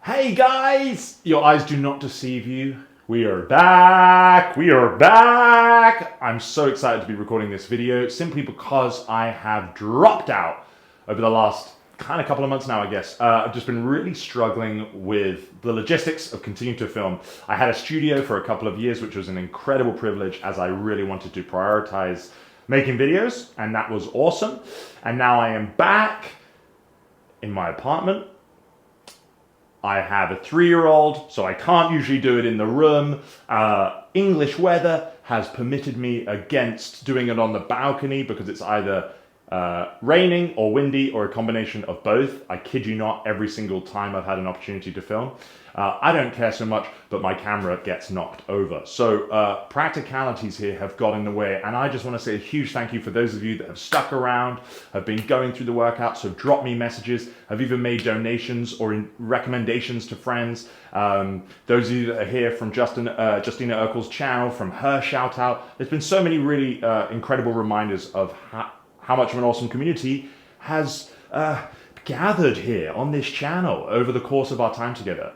Hey guys! Your eyes do not deceive you. We are back! We are back! I'm so excited to be recording this video simply because I have dropped out over the last kind of couple of months now, I guess. I've just been really struggling with the logistics of continuing to film. I had a studio for a couple of years, which was an incredible privilege as I really wanted to prioritize making videos, and that was awesome. And now I am back in my apartment. I have a 3-year-old, so I can't usually do it in the room. English weather has permitted me against doing it on the balcony because it's either raining or windy or a combination of both. I kid you not, every single time I've had an opportunity to film. I don't care so much, but my camera gets knocked over. So practicalities here have got in the way, and I just want to say a huge thank you for those of you that have stuck around, have been going through the workouts, have dropped me messages, have even made donations or recommendations to friends. Those of you that are here from Justina Urkel's channel, from her shout out. There's been so many really incredible reminders of how much of an awesome community has gathered here on this channel over the course of our time together.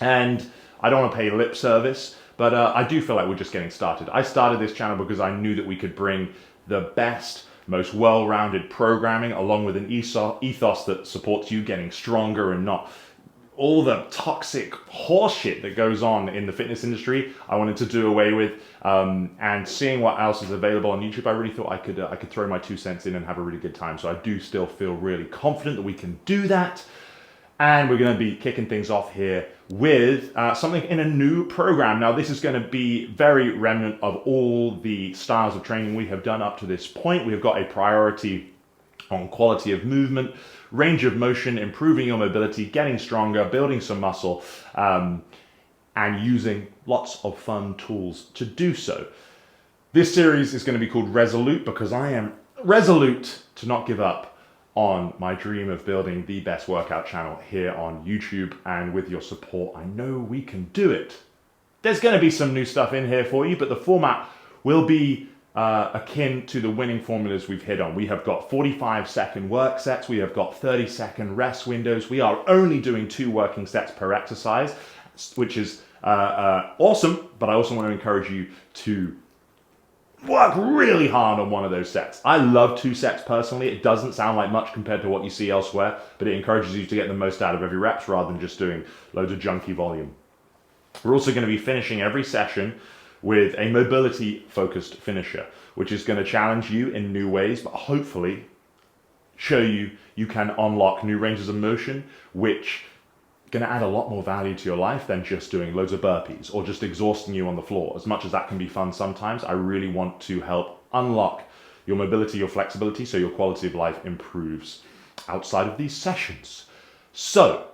And I don't want to pay lip service, but I do feel like we're just getting started. I started this channel because I knew that we could bring the best, most well-rounded programming along with an ethos that supports you getting stronger and not all the toxic horseshit that goes on in the fitness industry. I wanted to do away with, and seeing what else is available on YouTube, I really thought I could throw my 2 cents in and have a really good time. So I do still feel really confident that we can do that. And we're going to be kicking things off here with something in a new program. Now, this is going to be very remnant of all the styles of training we have done up to this point. We have got a priority on quality of movement, range of motion, improving your mobility, getting stronger, building some muscle, and using lots of fun tools to do so. This series is going to be called Resolute because I am resolute to not give up on my dream of building the best workout channel here on YouTube, and with your support, I know we can do it. There's going to be some new stuff in here for you, but the format will be akin to the winning formulas we've hit on. We have got 45-second work sets. We have got 30-second rest windows. We are only doing 2 working sets per exercise, which is awesome, but I also want to encourage you to work really hard on one of those sets. I love 2 sets personally. It doesn't sound like much compared to what you see elsewhere, but it encourages you to get the most out of every reps rather than just doing loads of junky volume. We're also going to be finishing every session with a mobility-focused finisher, which is going to challenge you in new ways, but hopefully show you can unlock new ranges of motion, which are going to add a lot more value to your life than just doing loads of burpees or just exhausting you on the floor. As much as that can be fun sometimes, I really want to help unlock your mobility, your flexibility, so your quality of life improves outside of these sessions. So,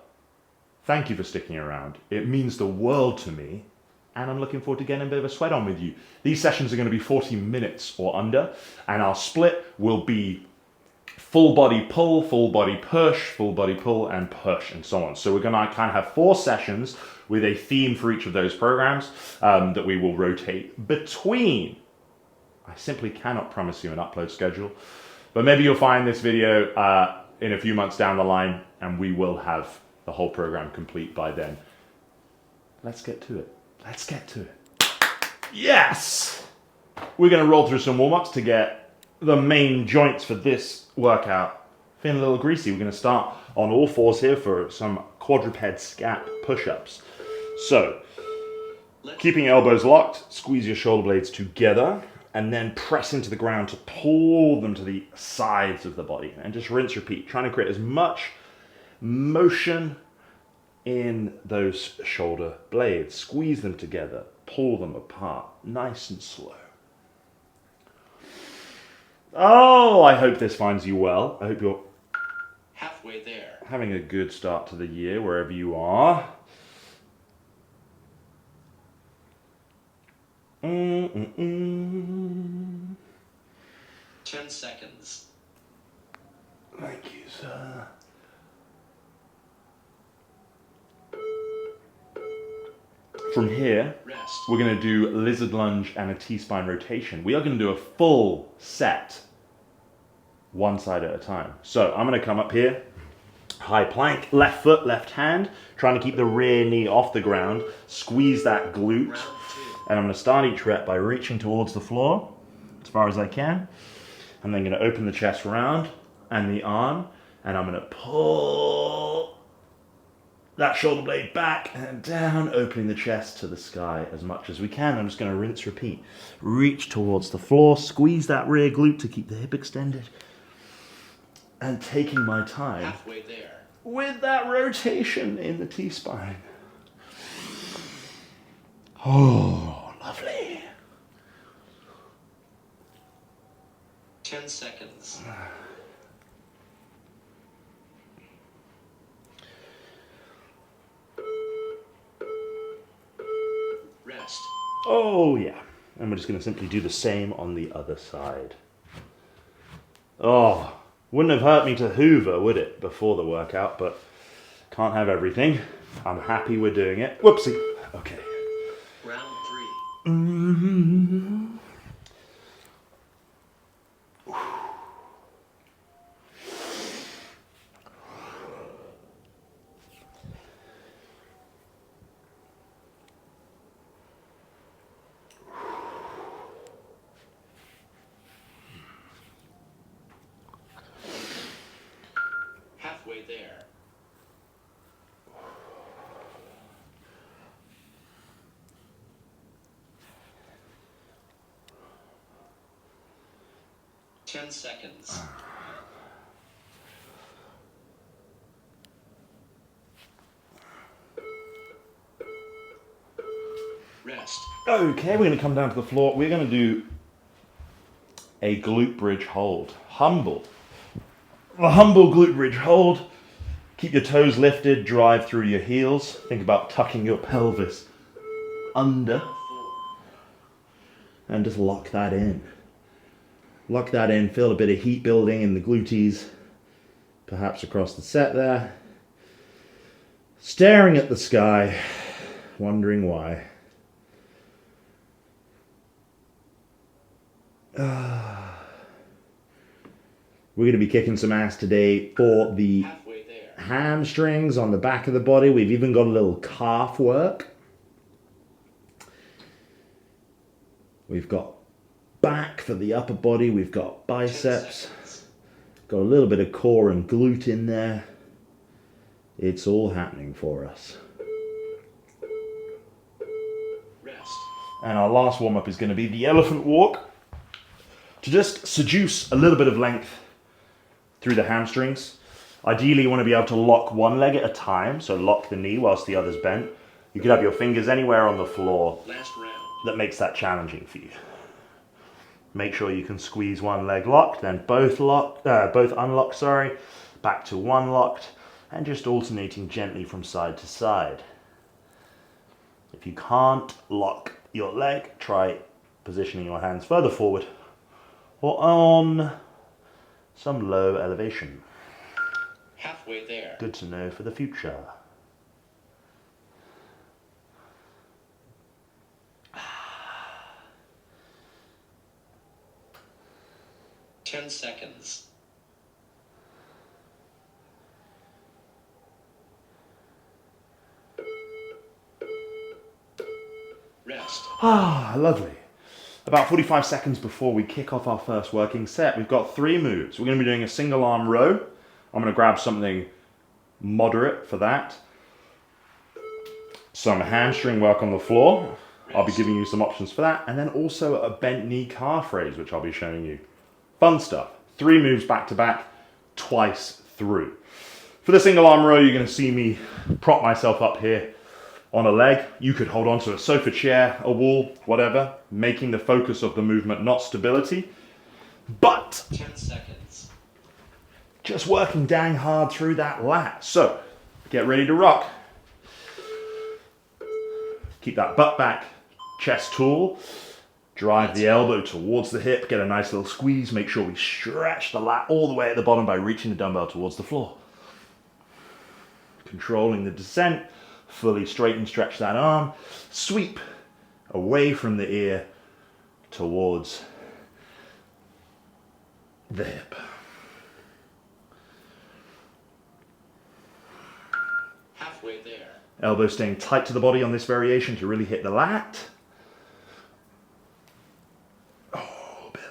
thank you for sticking around. It means the world to me, and I'm looking forward to getting a bit of a sweat on with you. These sessions are going to be 40 minutes or under, and our split will be full body pull, full body push, full body pull, and push, and so on. So we're going to kind of have 4 sessions with a theme for each of those programs that we will rotate between. I simply cannot promise you an upload schedule, but maybe you'll find this video in a few months down the line, and we will have the whole program complete by then. Let's get to it. Let's get to it. Yes! We're going to roll through some warm-ups to get the main joints for this workout feeling a little greasy. We're going to start on all 4s here for some quadruped scap push-ups. So, keeping elbows locked, squeeze your shoulder blades together, and then press into the ground to pull them to the sides of the body. And just rinse, repeat, trying to create as much motion in those shoulder blades. Squeeze them together, pull them apart, nice and slow. Oh, I hope this finds you well. I hope you're halfway there, having a good start to the year wherever you are. 10 seconds. Thank you, sir. From here, we're going to do lizard lunge and a T-spine rotation. We are going to do a full set, one side at a time. So I'm going to come up here High plank, left foot, left hand, trying to keep the rear knee off the ground. Squeeze that glute. And I'm going to start each rep by reaching towards the floor as far as I can. I'm then going to open the chest round and the arm, and I'm going to pull that shoulder blade back and down, opening the chest to the sky as much as we can. I'm just going to rinse, repeat. Reach towards the floor, squeeze that rear glute to keep the hip extended, and taking my time Halfway there. with that rotation in the T-spine. Oh, lovely. 10 seconds. Rest. Oh, yeah. And we're just going to simply do the same on the other side. Oh, wouldn't have hurt me to hoover, would it, before the workout, but can't have everything. I'm happy we're doing it. Whoopsie. Okay. Round 3. Mm-hmm. Halfway there. Ten seconds. Rest. Okay, we're going to come down to the floor. We're going to do a glute bridge hold. Humble. A humble glute bridge hold. Keep your toes lifted, drive through your heels. Think about tucking your pelvis under. Round 4. And just lock that in. Lock that in, feel a bit of heat building in the glutees. Perhaps across the set there. Staring at the sky, wondering why. We're going to be kicking some ass today for the Halfway there. hamstrings on the back of the body. We've even got a little calf work. We've got back for the upper body. We've got 10 biceps. seconds. Got a little bit of core and glute in there. It's all happening for us. Rest. And our last warm-up is going to be the elephant walk. To just seduce a little bit of length through the hamstrings. Ideally, you want to be able to lock one leg at a time, so lock the knee whilst the other's bent. You could have your fingers anywhere on the floor Last round. that makes that challenging for you. Make sure you can squeeze one leg locked, then both unlocked, sorry, back to one locked, and just alternating gently from side to side. If you can't lock your leg, try positioning your hands further forward or on some low elevation. Halfway there. Good to know for the future. Ten seconds. Rest. Ah, lovely. About 45 seconds before we kick off our first working set, we've got 3 moves. We're going to be doing a single arm row. I'm going to grab something moderate for that. Some hamstring work on the floor. I'll be giving you some options for that. And then also a bent knee calf raise, which I'll be showing you. Fun stuff. 3 moves back to back, twice through. For the single arm row, you're going to see me prop myself up here on a leg. You could hold on to a sofa chair, a wall, whatever, making the focus of the movement not stability, but 10 seconds. just working dang hard through that lat. So, get ready to rock. Keep that butt back, chest tall. Drive the elbow towards the hip, get a nice little squeeze. Make sure we stretch the lat all the way at the bottom by reaching the dumbbell towards the floor. Controlling the descent, fully straighten, stretch that arm. Sweep away from the ear towards the hip. there. Elbow staying tight to the body on this variation to really hit the lat. Oh, belly.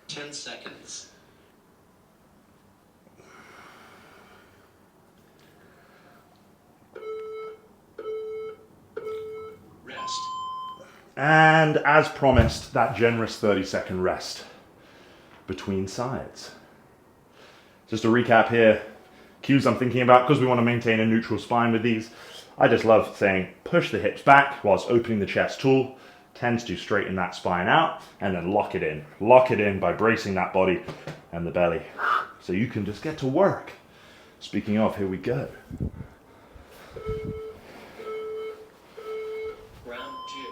10 seconds. Rest. And as promised, that generous 30-second rest between sides. Just to recap here, cues I'm thinking about, because we want to maintain a neutral spine with these, I just love saying push the hips back whilst opening the chest tool, tends to straighten that spine out, and then lock it in. Lock it in by bracing that body and the belly. So you can just get to work. Speaking of, here we go. Round 2.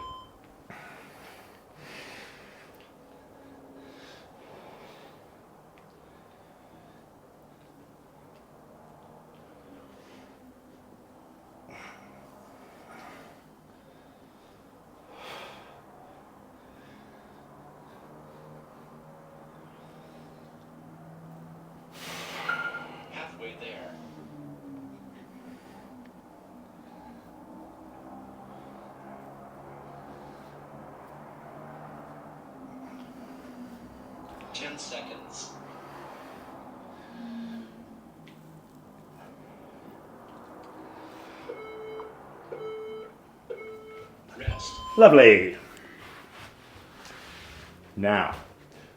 Halfway there. Ten seconds. Rest. Lovely. Now,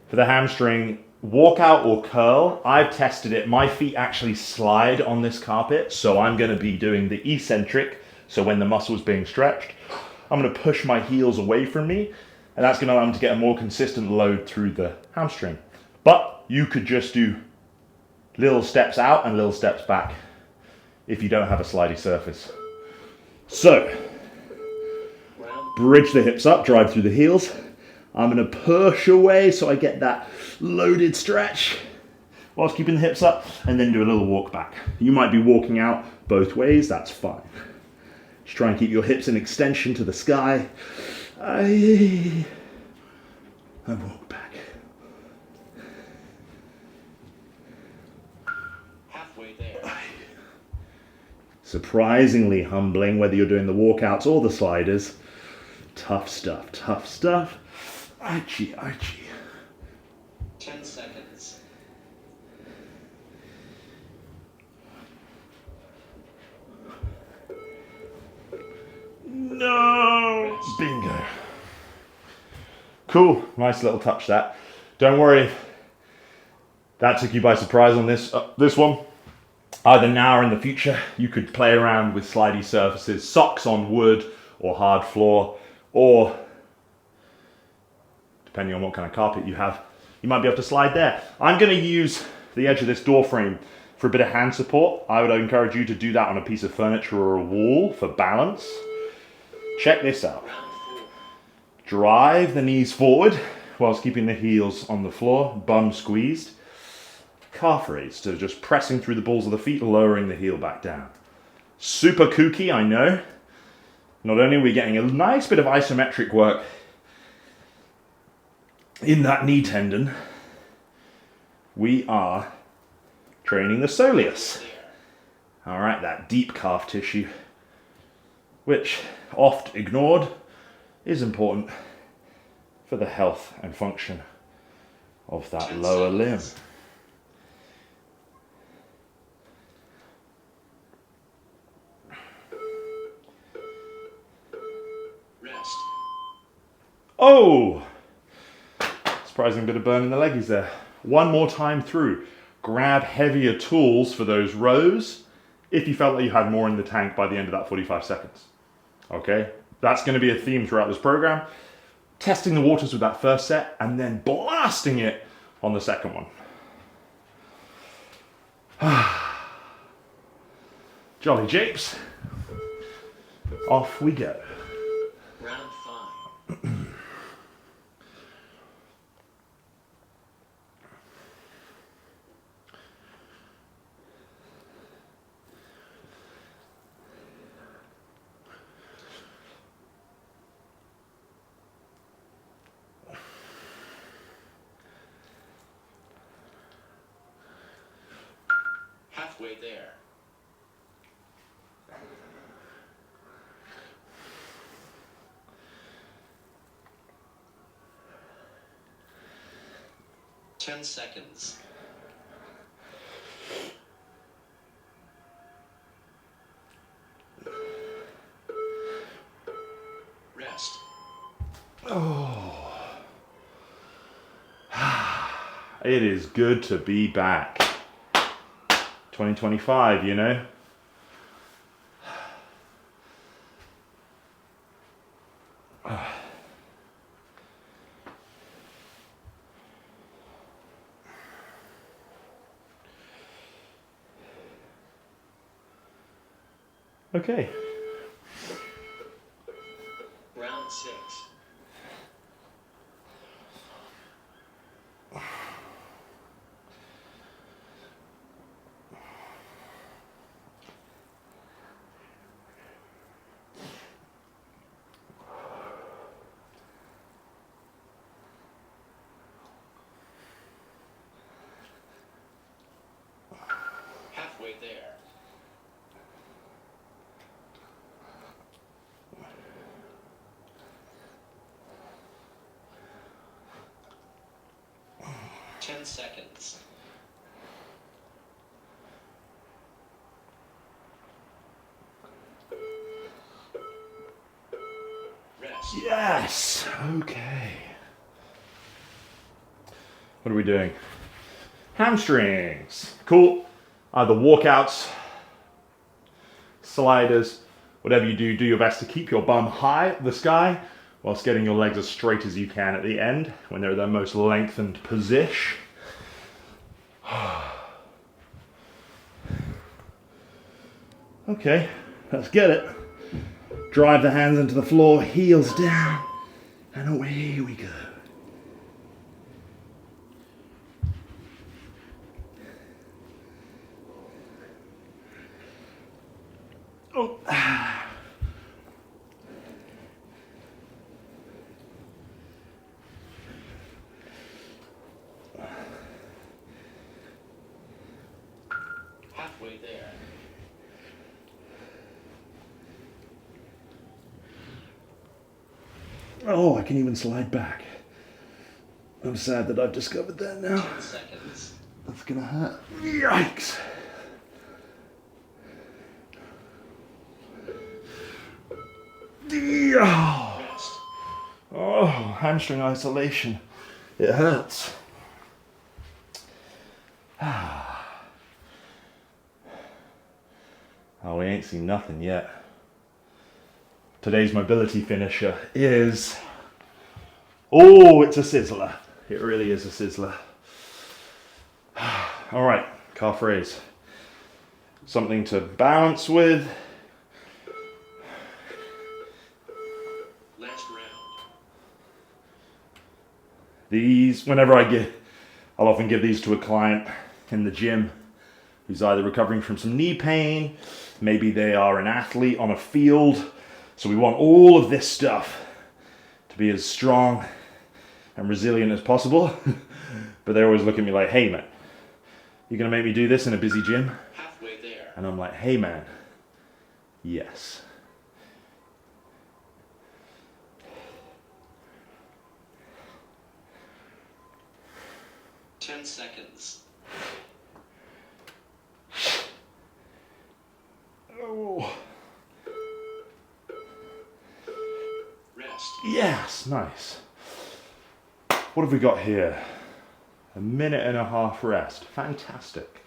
for the hamstring walkout or curl, I've tested it. My feet actually slide on this carpet, so I'm going to be doing the eccentric. So when the muscle's being stretched, I'm going to push my heels away from me, and that's going to allow them to get a more consistent load through the hamstring. But you could just do little steps out and little steps back if you don't have a slidey surface. So, bridge the hips up, drive through the heels. I'm going to push away so I get that loaded stretch whilst keeping the hips up, and then do a little walk back. You might be walking out both ways, that's fine. Just try and keep your hips in extension to the sky. And walk back. Halfway there. Surprisingly humbling, whether you're doing the walkouts or the sliders. Tough stuff, tough stuff. Archie, Archie. 10 seconds. No! Bingo. Cool, nice little touch that. Don't worry if that took you by surprise on this one. Either now or in the future, you could play around with slidey surfaces, socks on wood or hard floor, or depending on what kind of carpet you have, you might be able to slide there. I'm going to use the edge of this door frame for a bit of hand support. I would encourage you to do that on a piece of furniture or a wall for balance. Check this out. Drive the knees forward whilst keeping the heels on the floor, bum squeezed. Calf raise, so just pressing through the balls of the feet, lowering the heel back down. Super kooky, I know. Not only are we getting a nice bit of isometric work in that knee tendon, we are training the soleus. All right, that deep calf tissue, which oft ignored, is important for the health and function of that lower limb. Rest. Oh! Surprising bit of burn in the leggies there. One more time through. Grab heavier tools for those rows if you felt like you had more in the tank by the end of that 45 seconds. Okay? That's going to be a theme throughout this program. Testing the waters with that first set and then blasting it on the second one. Jolly japes. Off we go. Round 5. Halfway there. Ten seconds. Rest. Oh. It is good to be back. 2025, you know. Okay. Round 6. Halfway there. Ten seconds. Rest. Yes. Okay. What are we doing? Hamstrings. Cool. Either walkouts, sliders, whatever you do, do your best to keep your bum high at the sky whilst getting your legs as straight as you can at the end when they're their most lengthened position. Okay, let's get it. Drive the hands into the floor, heels down, and away we go. Oh. Halfway there. Oh, I can even slide back. I'm sad that I've discovered that now. 10 seconds. That's gonna hurt. Yikes. Oh, Rest. oh, hamstring isolation. It hurts. Oh, we ain't seen nothing yet. Today's mobility finisher is... Oh, it's a sizzler. It really is a sizzler. All right, calf raise. Something to balance with. Last round. These, I'll often give these to a client in the gym who's either recovering from some knee pain, maybe they are an athlete on a field. So we want all of this stuff to be as strong and resilient as possible. But they always look at me like, hey man, you're gonna make me do this in a busy gym? Halfway there. And I'm like, hey man, yes. Ten seconds. Oh. Rest. Yes, nice. What have we got here? A minute and a half rest. Fantastic.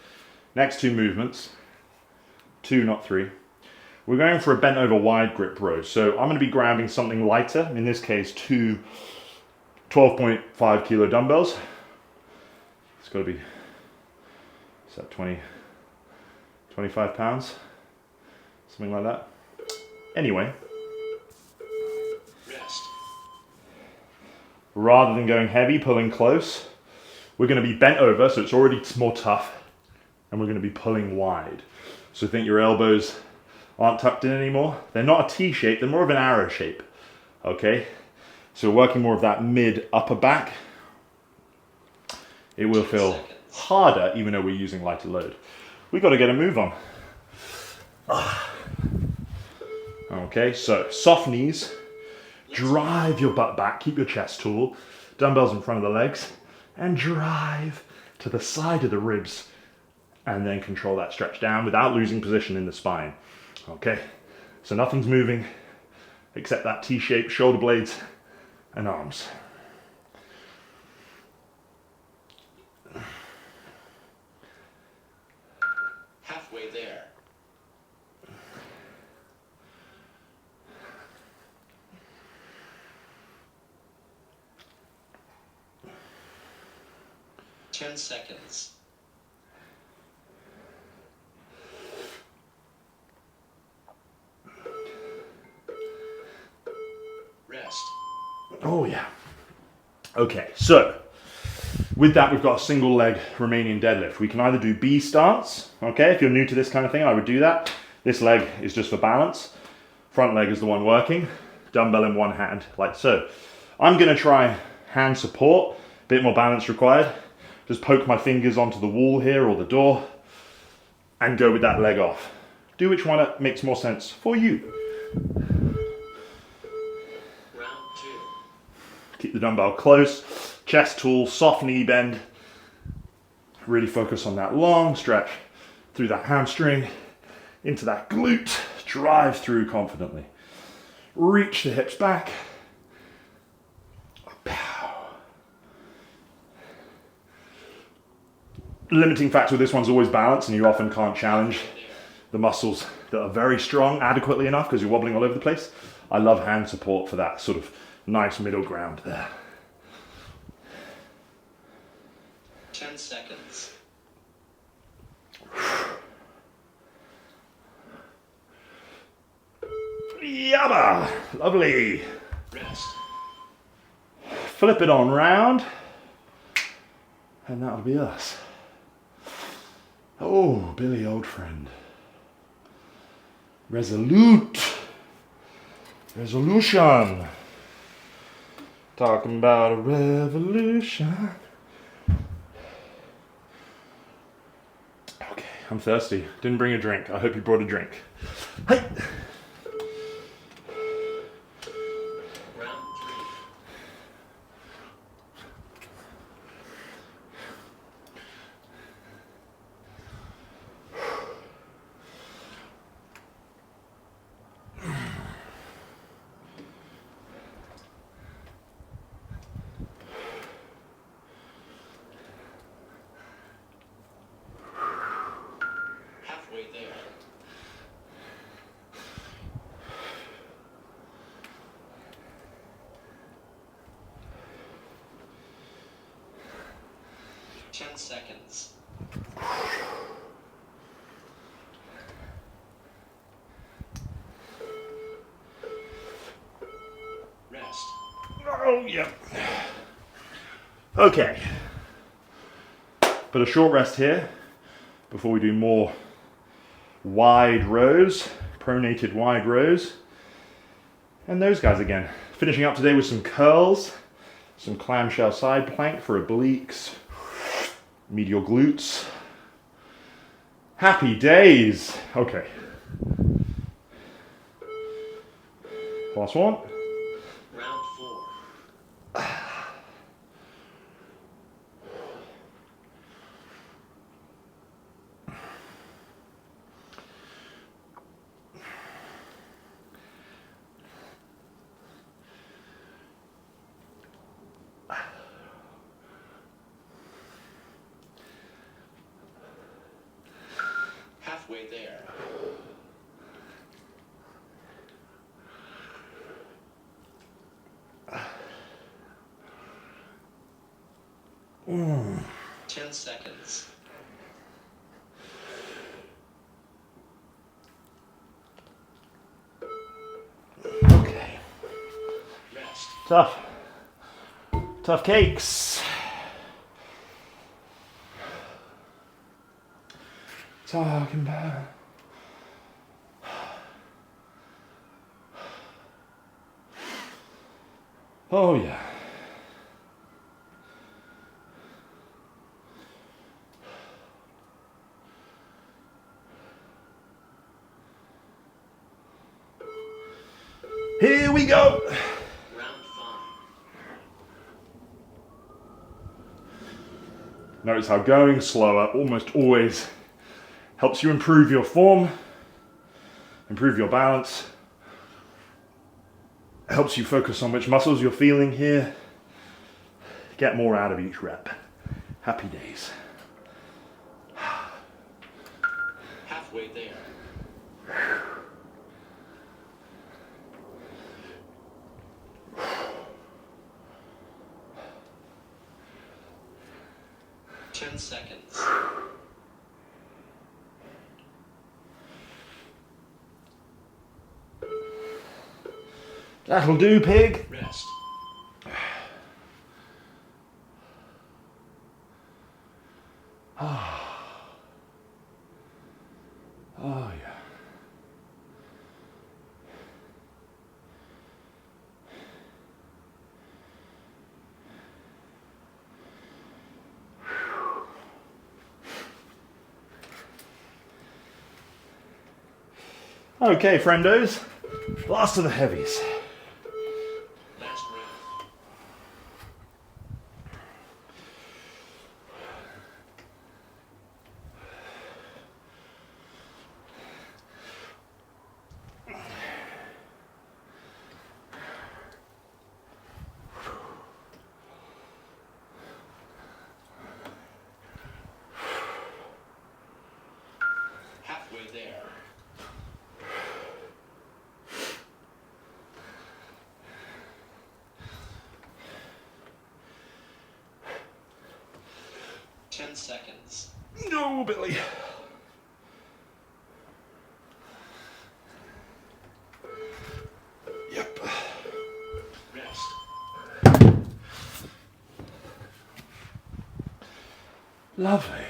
Next two movements. Two, not three. We're going for a bent over wide grip row. So I'm going to be grabbing something lighter. In this case, two 12.5 kilo dumbbells. It's got to be, is that 25 pounds? Something like that. Anyway. Rest. Rather than going heavy, pulling close, we're going to be bent over, so it's already more tough, and we're going to be pulling wide. So think your elbows aren't tucked in anymore. They're not a T shape, they're more of an arrow shape. Okay? So we're working more of that mid-upper back. It will feel harder, even though we're using lighter load. We got to get a move on. Okay, so soft knees, drive your butt back, keep your chest tall, dumbbells in front of the legs, and drive to the side of the ribs, and then control that stretch down without losing position in the spine. Okay, so nothing's moving except that T-shaped shoulder blades and arms. Halfway there. Ten seconds. Rest. Oh yeah. Okay, so with that we've got a single leg Romanian deadlift. We can either do B stance, okay, if you're new to this kind of thing I would do that. This leg is just for balance. Front leg is the one working. Dumbbell in one hand, like so. I'm gonna try hand support, bit more balance required. Just poke my fingers onto the wall here or the door and go with that leg off. Do which one makes more sense for you. Round 2. Keep the dumbbell close, chest tall, soft knee bend. Really focus on that long stretch through that hamstring, into that glute. Drive through confidently. Reach the hips back. Limiting factor with this one's always balance, and you often can't challenge the muscles that are very strong adequately enough because you're wobbling all over the place. I love hand support for that sort of nice middle ground there. 10 seconds. Yabba! Lovely. Rest. Flip it on round, and that'll be us. Oh, Billy, old friend. Resolute. Resolution. Talking about a revolution. Okay, I'm thirsty. Didn't bring a drink. I hope you brought a drink. Hey! Round 3. Halfway there. Ten seconds. Rest. Oh, yeah. Okay. But a short rest here before we do more wide rows, pronated wide rows. And those guys again. Finishing up today with some curls, some clamshell side plank for obliques, medial glutes. Happy days. Okay. Last one. Round 4. Halfway there. Mm. 10 seconds. Okay. Rest. Tough. Tough cakes. Talking about. Oh yeah. Here we go. Round 5. Notice how going slower almost always helps you improve your form, improve your balance, helps you focus on which muscles you're feeling here, get more out of each rep. Happy days. Halfway there. Ten seconds. That'll do, pig. Rest. Oh yeah. Okay, friendos, last of the heavies. Last round. Halfway there. Ten seconds. No, Billy. Yep. Rest. Lovely.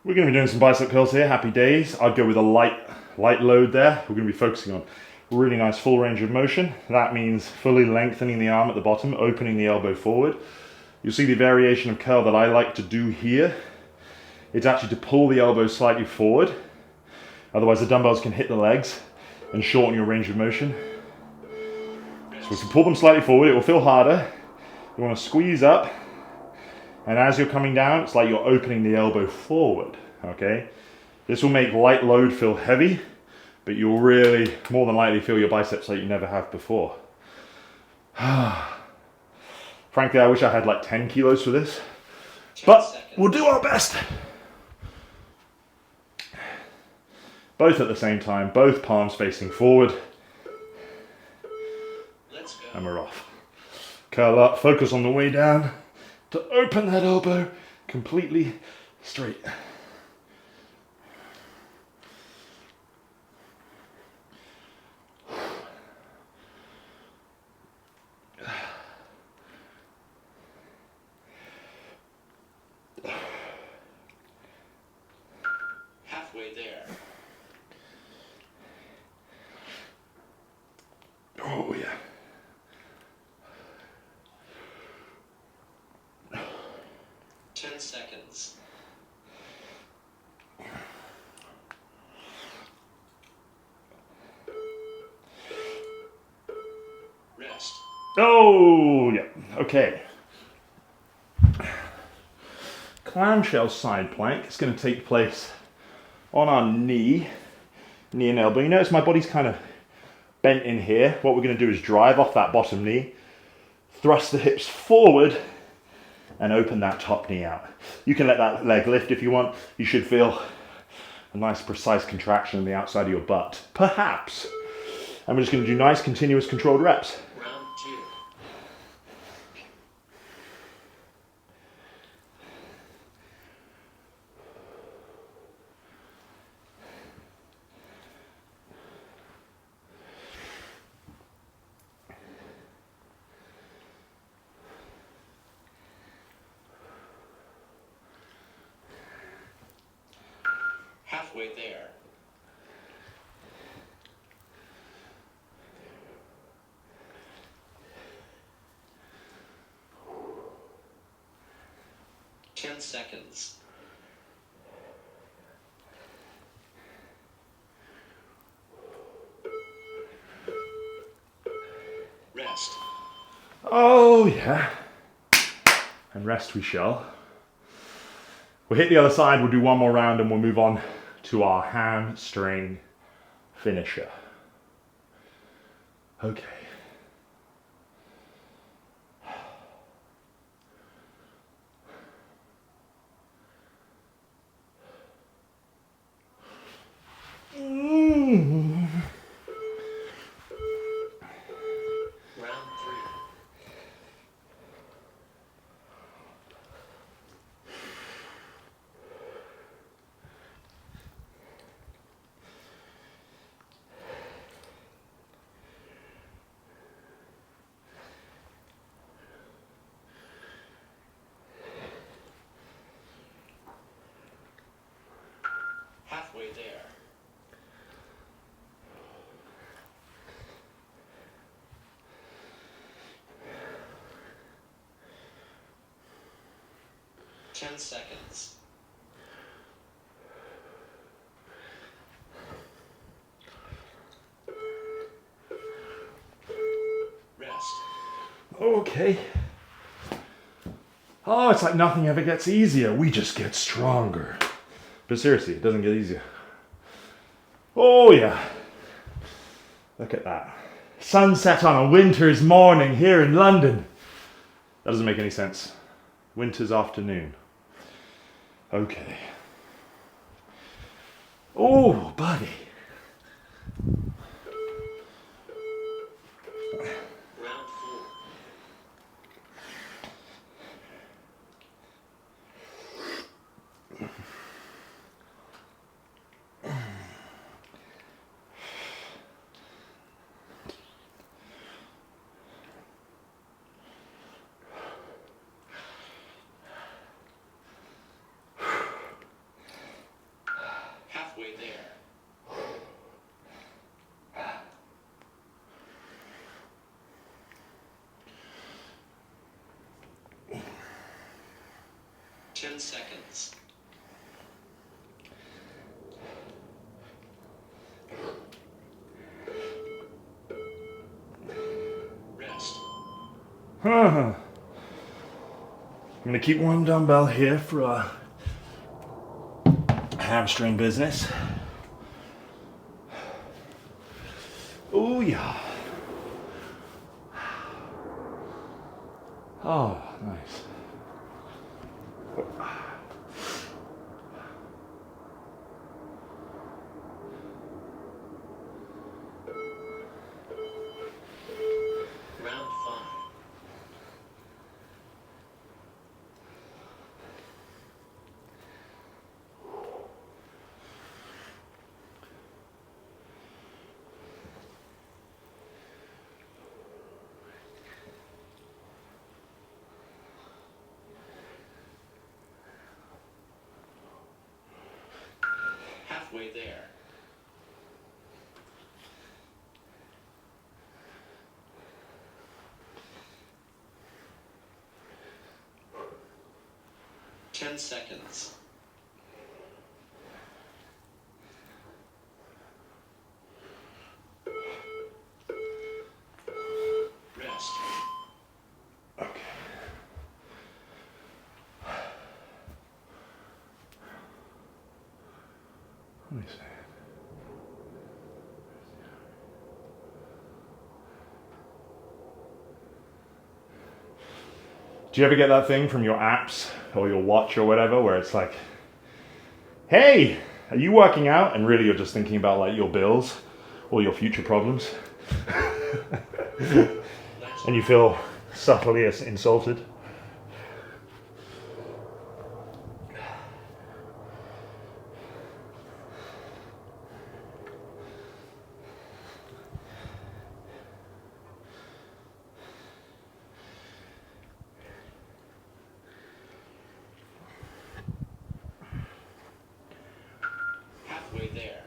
We're going to be doing some bicep curls here, happy days. I'd go with a light load there. We're going to be focusing on really nice full range of motion. That means fully lengthening the arm at the bottom, opening the elbow forward. You'll see the variation of curl that I like to do here. It's actually to pull the elbow slightly forward. Otherwise the dumbbells can hit the legs and shorten your range of motion. So if you pull them slightly forward, it will feel harder. You want to squeeze up. And as you're coming down, it's like you're opening the elbow forward, okay? This will make light load feel heavy, but you'll really, more than likely, feel your biceps like you never have before. Frankly, I wish I had like 10 kilos for this, but we'll do our best. Both at the same time, both palms facing forward. Let's go. And we're off. Curl up, focus on the way down to open that elbow completely straight. Halfway there. Oh yeah. Seconds. Rest. Oh yeah. Okay. Clamshell side plank is going to take place on our knee and elbow. You notice my body's kind of bent in here. What we're going to do is drive off that bottom knee, thrust the hips forward, and open that top knee out. You can let that leg lift if you want. You should feel a nice precise contraction on the outside of your butt, perhaps. And we're just going to do nice continuous controlled reps. Round 2. Halfway there. Ten seconds. Rest. Oh yeah. And rest we shall. We'll hit the other side, we'll do one more round and we'll move on to our hamstring finisher. Okay. Round 3. Halfway there. Ten seconds. Rest. Okay. Oh, it's like nothing ever gets easier. We just get stronger. But seriously, it doesn't get easier. Oh yeah. Look at that. Sunset on a winter's morning here in London. That doesn't make any sense. Winter's afternoon. Okay. Oh, buddy. Round 4. Halfway there. Ten seconds. Rest. I'm gonna keep one dumbbell here for a hamstring business. Oh yeah. Oh, nice. Round 5. Halfway there. Ten seconds. Rest. Okay. Let me see. Do you ever get that thing from your apps or your watch or whatever where it's like, hey, are you working out? And really you're just thinking about like your bills or your future problems. And you feel subtly insulted. Halfway there.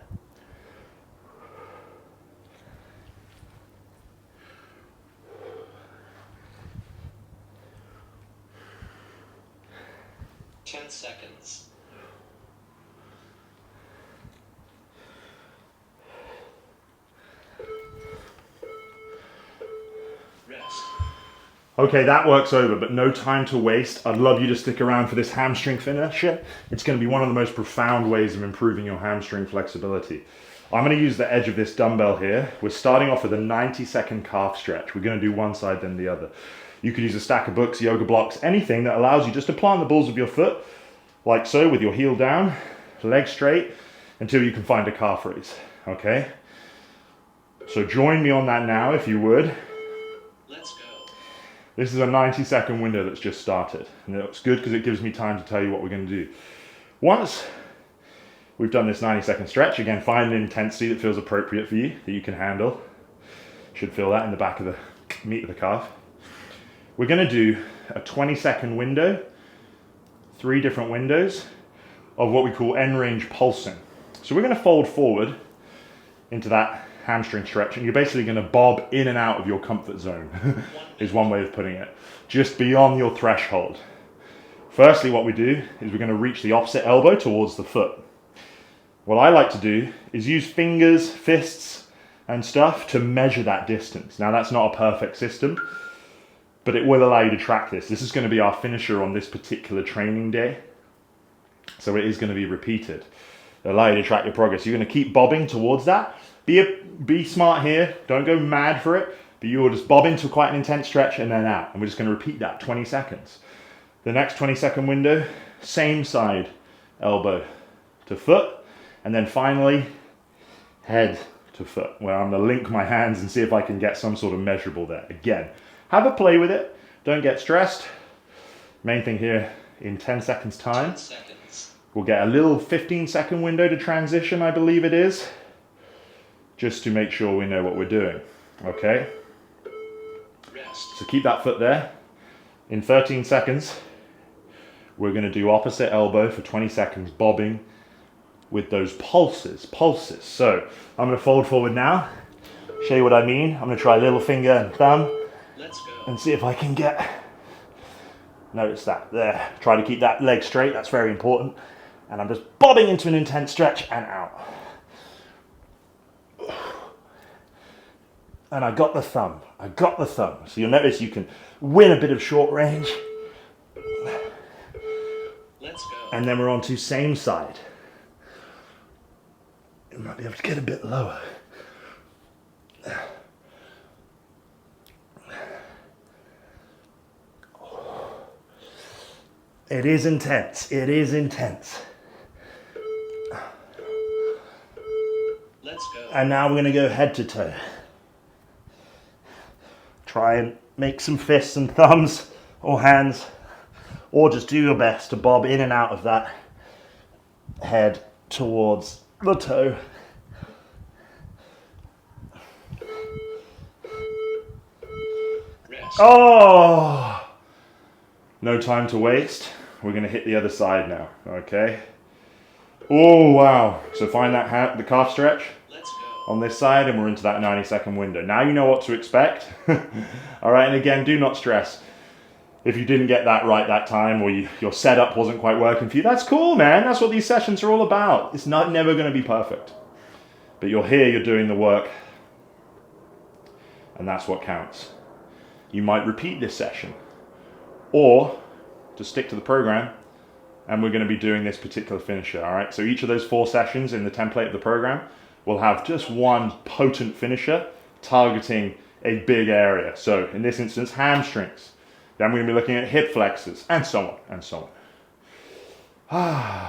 Ten seconds. Rest. Okay, that work's over, but no time to waste. I'd love you to stick around for this hamstring finisher. It's going to be one of the most profound ways of improving your hamstring flexibility. I'm going to use the edge of this dumbbell here. We're starting off with a 90-second calf stretch. We're going to do one side then the other. You could use a stack of books, yoga blocks, anything that allows you just to plant the balls of your foot, like so, with your heel down, leg straight, until you can find a calf raise, okay? So join me on that now, if you would. Let's go. This is a 90-second window that's just started. And it's good because it gives me time to tell you what we're going to do. Once we've done this 90-second stretch, again, find an intensity that feels appropriate for you, that you can handle. Should feel that in the back of the meat of the calf. We're going to do a 20-second window, 3 different windows of what we call end range pulsing. So we're going to fold forward into that hamstring stretch, and you're basically going to bob in and out of your comfort zone, is one way of putting it, just beyond your threshold. Firstly, what we do is we're going to reach the opposite elbow towards the foot. What I like to do is use fingers, fists, and stuff to measure that distance. Now, that's not a perfect system, but it will allow you to track this. This is going to be our finisher on this particular training day, so it is going to be repeated. It'll allow you to track your progress. You're going to keep bobbing towards that. Be smart here, don't go mad for it, but you will just bob into quite an intense stretch and then out. And we're just going to repeat that 20 seconds. The next 20-second window, same side, elbow to foot, and then finally, head to foot, where I'm going to link my hands and see if I can get some sort of measurable there. Again, have a play with it, don't get stressed. Main thing here, in 10 seconds time, 10 seconds. We'll get a little 15-second window to transition, I believe it is, just to make sure we know what we're doing, okay? Rest. So keep that foot there. In 13 seconds, we're going to do opposite elbow for 20 seconds, bobbing with those pulses. So I'm going to fold forward now, show you what I mean. I'm going to try little finger and thumb. Let's go. And see if I can notice that there. Try to keep that leg straight, that's very important. And I'm just bobbing into an intense stretch and out. And I got the thumb. So you'll notice you can win a bit of short range. Let's go. And then we're on to same side. You might be able to get a bit lower. It is intense. Let's go. And now we're going to go head to toe. Try and make some fists and thumbs or hands, or just do your best to bob in and out of that head towards the toe. Rest. Oh! No time to waste. We're going to hit the other side now, okay? Oh, wow. So find that the calf stretch Let's go. on this side, and we're into that 90-second window. Now you know what to expect. All right, and again, do not stress. If you didn't get that right that time, or your setup wasn't quite working for you, that's cool, man. That's what these sessions are all about. It's never going to be perfect. But you're here, you're doing the work, and that's what counts. You might repeat this session, or just stick to the program, and we're going to be doing this particular finisher, all right? So each of those 4 sessions in the template of the program will have just one potent finisher targeting a big area. So in this instance, hamstrings. Then we're going to be looking at hip flexors, and so on, and so on.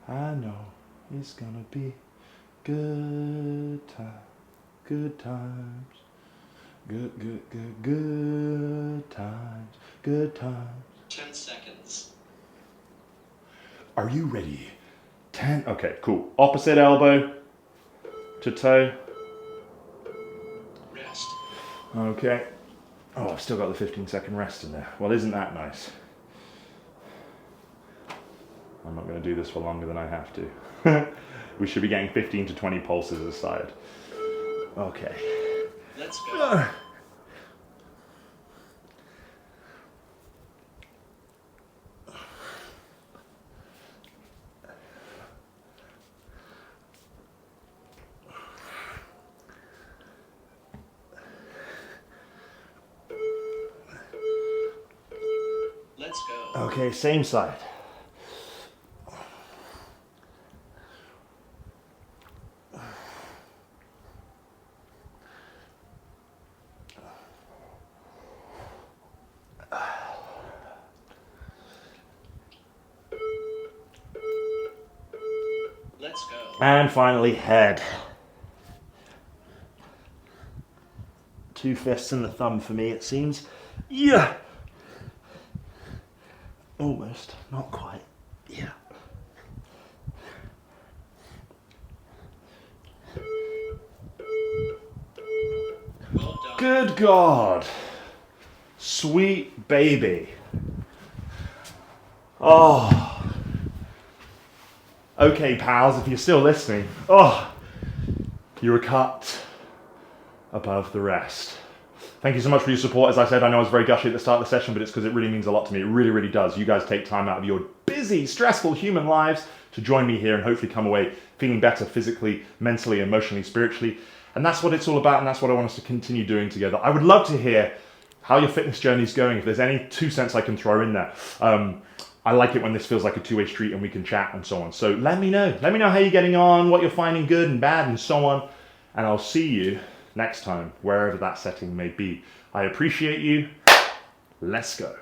I know it's gonna be good times, good times, good times, good times. 10 seconds. Are you ready? 10, okay, cool. Opposite elbow to toe. Rest. Okay. Oh, I've still got the 15-second rest in there. Well, isn't that nice? I'm not going to do this for longer than I have to. We should be getting 15 to 20 pulses a side. Okay. Let's go. Let's go. Okay, same side. Let's go. And finally, head. 2 fists and the thumb for me, it seems. Yeah. Almost, not quite. Yeah. Well done. Good God. Sweet baby. Oh. Okay, pals, if you're still listening, oh, you were cut above the rest. Thank you so much for your support. As I said, I know I was very gushy at the start of the session, but it's because it really means a lot to me. It really, really does. You guys take time out of your busy, stressful human lives to join me here and hopefully come away feeling better physically, mentally, emotionally, spiritually. And that's what it's all about, and that's what I want us to continue doing together. I would love to hear how your fitness journey is going, if there's any 2 cents I can throw in there. I like it when this feels like a two-way street and we can chat and so on. So let me know. Let me know how you're getting on, what you're finding good and bad and so on. And I'll see you next time, wherever that setting may be. I appreciate you. Let's go.